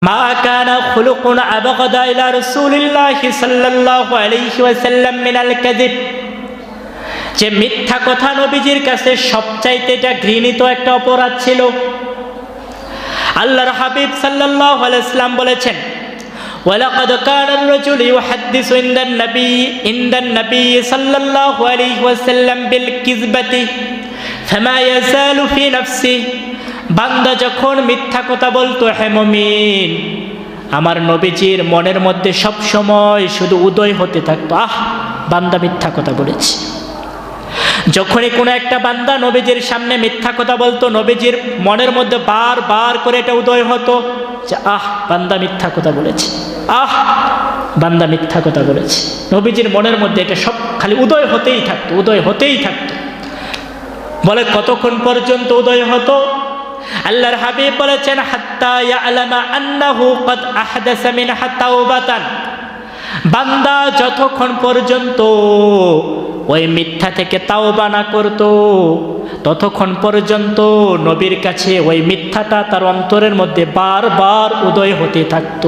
মা কানা খুলুকুন আবগাদা ইলা রাসূলিল্লাহি সাল্লাল্লাহু আলাইহি ওয়াসাল্লাম মিনাল কাযিব, যে মিথ্যা কথা নবীজির কাছে সবচাইতে এটা ঘৃণিত একটা অপরাধ ছিল। আল্লাহর হাবিব সাল্লাল্লাহু আলাইহি ওয়াসাল্লাম বলেছেন, ওয়ালাকাদ কানা আর-রাজুলু ইউহাদ্দিসু ইনদান নবী সাল্লাল্লাহু আলাইহি ওয়াসাল্লাম বিল কিযবাতি ফামা ইয়াযালু ফি নাফসিহি, বান্দা যখন মিথ্যা কথা বলতো, হে মুমিন, আমার নবীজির মনের মধ্যে সব সময় শুধু উদয় হতে থাকতো, আহ বান্দা মিথ্যা কথা বলেছে। যখনই কোনো একটা বান্দা নবীজির সামনে মিথ্যা কথা বলতো, নবীজির মনের মধ্যে বারবার করে এটা উদয় হতো যে আহ বান্দা মিথ্যা কথা বলেছে, আহ বান্দা মিথ্যা কথা বলেছে। নবীজির মনের মধ্যে এটা সব খালি উদয় হতেই থাকতো, উদয় হতেই থাকতো। বলে কতক্ষণ পর্যন্ত উদয় হতো? আল্লাহর হাবিব বলেছেন, হাত্তা ইয়ালামা আন্নাহু ক্বাদ আহদাসা মিনহা তাওবাতান, বান্দা যতক্ষণ পর্যন্ত ওই মিথ্যা থেকে তাওবা না করত, ততক্ষণ পর্যন্ত নবীর কাছে ওই মিথ্যাটা তার অন্তরের মধ্যে বারবার উদয় হতে থাকতো।